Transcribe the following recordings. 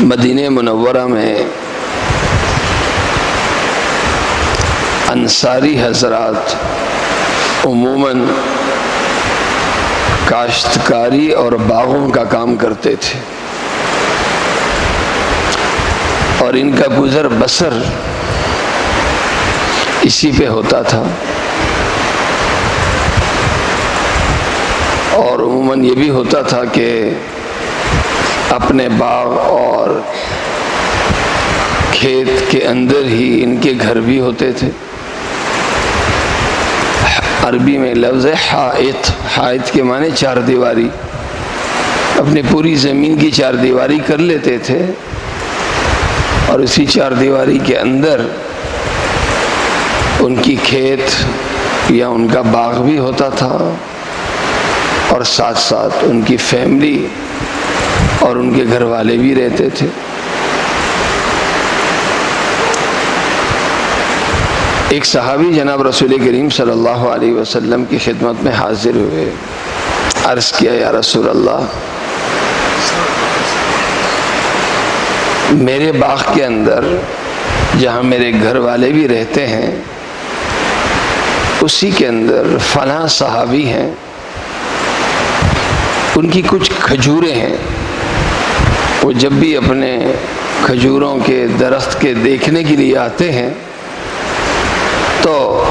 مدینہ منورہ میں انصاری حضرات عموماً کاشتکاری اور باغوں کا کام کرتے تھے، اور ان کا گزر بسر اسی پہ ہوتا تھا۔ اور عموماً یہ بھی ہوتا تھا کہ اپنے باغ اور کھیت کے اندر ہی ان کے گھر بھی ہوتے تھے۔ عربی میں لفظ ہے حائط، حائط کے معنی چار دیواری، اپنی پوری زمین کی چار دیواری کر لیتے تھے، اور اسی چار دیواری کے اندر ان کی کھیت یا ان کا باغ بھی ہوتا تھا، اور ساتھ ساتھ ان کی فیملی اور ان کے گھر والے بھی رہتے تھے۔ ایک صحابی جناب رسول کریم صلی اللہ علیہ وسلم کی خدمت میں حاضر ہوئے، عرض کیا یا رسول اللہ، میرے باغ کے اندر جہاں میرے گھر والے بھی رہتے ہیں اسی کے اندر فلاں صحابی ہیں، ان کی کچھ کھجوریں ہیں، وہ جب بھی اپنے کھجوروں کے درخت کے دیکھنے کے لیے آتے ہیں تو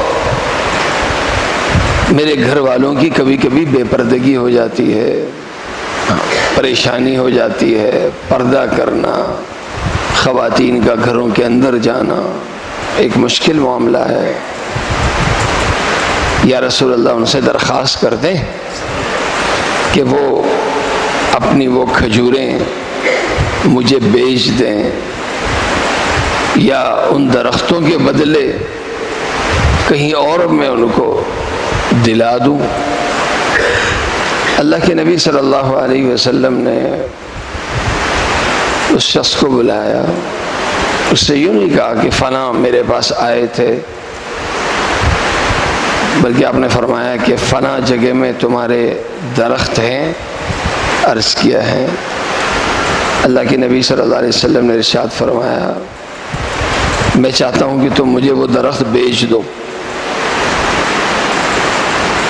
میرے گھر والوں کی کبھی کبھی بے پردگی ہو جاتی ہے، پریشانی ہو جاتی ہے، پردہ کرنا، خواتین کا گھروں کے اندر جانا ایک مشکل معاملہ ہے، یا رسول اللہ ان سے درخواست کر دیں کہ وہ اپنی وہ کھجوریں مجھے بیچ دیں، یا ان درختوں کے بدلے کہیں اور میں ان کو دلا دوں۔ اللہ کے نبی صلی اللہ علیہ وسلم نے اس شخص کو بلایا، اس سے یوں نہیں کہا کہ فلاں میرے پاس آئے تھے، بلکہ آپ نے فرمایا کہ فلاں جگہ میں تمہارے درخت ہیں، عرض کیا ہے۔ اللہ کے نبی صلی اللہ علیہ وسلم نے ارشاد فرمایا میں چاہتا ہوں کہ تم مجھے وہ درخت بیچ دو۔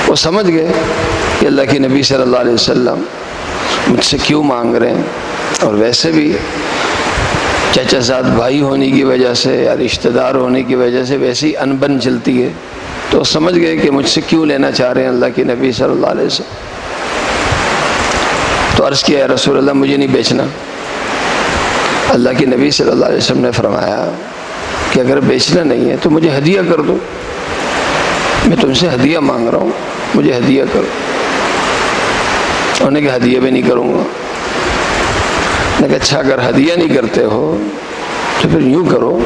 وہ سمجھ گئے کہ اللہ کے نبی صلی اللہ علیہ وسلم مجھ سے کیوں مانگ رہے ہیں، اور ویسے بھی چچا زاد بھائی ہونے کی وجہ سے یا رشتہ دار ہونے کی وجہ سے ویسی انبن چلتی ہے، تو سمجھ گئے کہ مجھ سے کیوں لینا چاہ رہے ہیں اللہ کے نبی صلی اللہ علیہ وسلم۔ تو عرض کیا یا رسول اللہ مجھے نہیں بیچنا۔ اللہ کے نبی صلی اللہ علیہ وسلم نے فرمایا کہ اگر بیچنا نہیں ہے تو مجھے ہدیہ کر دو، میں تم سے ہدیہ مانگ رہا ہوں، مجھے ہدیہ کرو۔ انہوں نے کہا ہدیہ بھی نہیں کروں گا۔ میں نے کہا اچھا اگر ہدیہ نہیں کرتے ہو تو پھر یوں کرو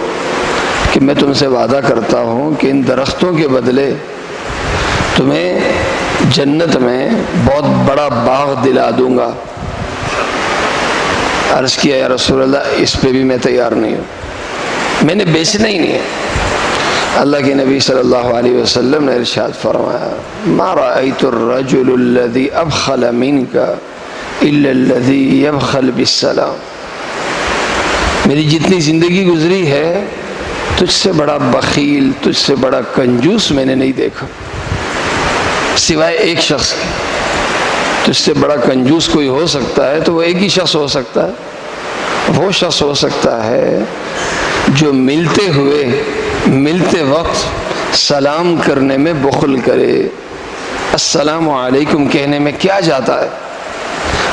کہ میں تم سے وعدہ کرتا ہوں کہ ان درختوں کے بدلے تمہیں جنت میں بہت بڑا باغ دلا دوں گا۔ عرض کیا یا رسول اللہ اس پہ بھی میں تیار نہیں ہوں، میں نے بیچنا ہی نہیں ہے۔ اللہ کے نبی صلی اللہ علیہ وسلم نے ارشاد فرمایا ما رأیت الرجل الذي ابخل منك الا الذي يبخل بالسلام۔ میری جتنی زندگی گزری ہے تجھ سے بڑا بخیل، تجھ سے بڑا کنجوس میں نے نہیں دیکھا سوائے ایک شخص کے۔ تجھ سے بڑا کنجوس کوئی ہو سکتا ہے تو وہ ایک ہی شخص ہو سکتا ہے، وہ شخص ہو سکتا ہے جو ملتے وقت سلام کرنے میں بخل کرے۔ السلام علیکم کہنے میں کیا جاتا ہے،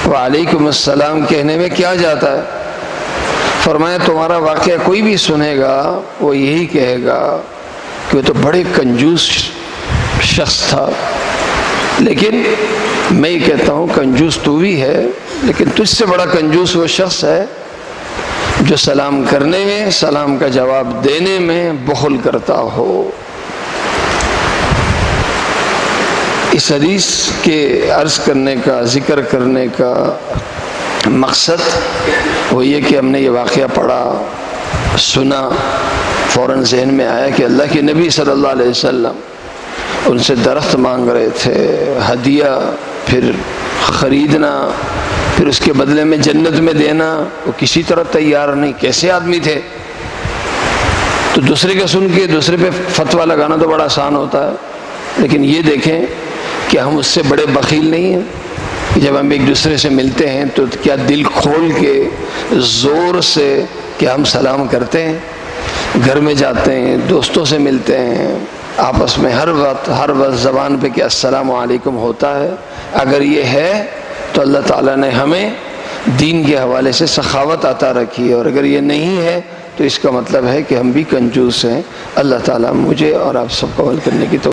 وعلیکم السلام کہنے میں کیا جاتا ہے۔ فرمایا تمہارا واقعہ کوئی بھی سنے گا وہ یہی کہے گا کہ وہ تو بڑے کنجوس شخص تھا، لیکن میں یہ کہتا ہوں کنجوس تو بھی ہے، لیکن تجھ سے بڑا کنجوس وہ شخص ہے جو سلام کرنے میں، سلام کا جواب دینے میں بخل کرتا ہو۔ اس حدیث کے عرض کرنے کا، ذکر کرنے کا مقصد وہ یہ کہ ہم نے یہ واقعہ پڑھا، سنا، فوراً ذہن میں آیا کہ اللہ کے نبی صلی اللہ علیہ وسلم ان سے درخت مانگ رہے تھے، ہدیہ، پھر خریدنا، پھر اس کے بدلے میں جنت میں دینا وہ کسی طرح تیار نہیں. کیسے آدمی تھے؟ تو دوسرے کا سن کے دوسرے پہ فتویٰ لگانا تو بڑا آسان ہوتا ہے، لیکن یہ دیکھیں کہ ہم اس سے بڑے بخیل نہیں ہیں کہ جب ہم ایک دوسرے سے ملتے ہیں تو کیا دل کھول کے زور سے کیا ہم سلام کرتے ہیں. گھر میں جاتے ہیں، دوستوں سے ملتے ہیں، آپس میں ہر وقت زبان پہ کیا السلام علیکم ہوتا ہے. اگر یہ ہے تو اللہ تعالیٰ نے ہمیں دین کے حوالے سے سخاوت عطا رکھی ہے، اور اگر یہ نہیں ہے تو اس کا مطلب ہے کہ ہم بھی کنجوس ہیں. اللہ تعالیٰ مجھے اور آپ سب کو عمل کرنے کی توفیق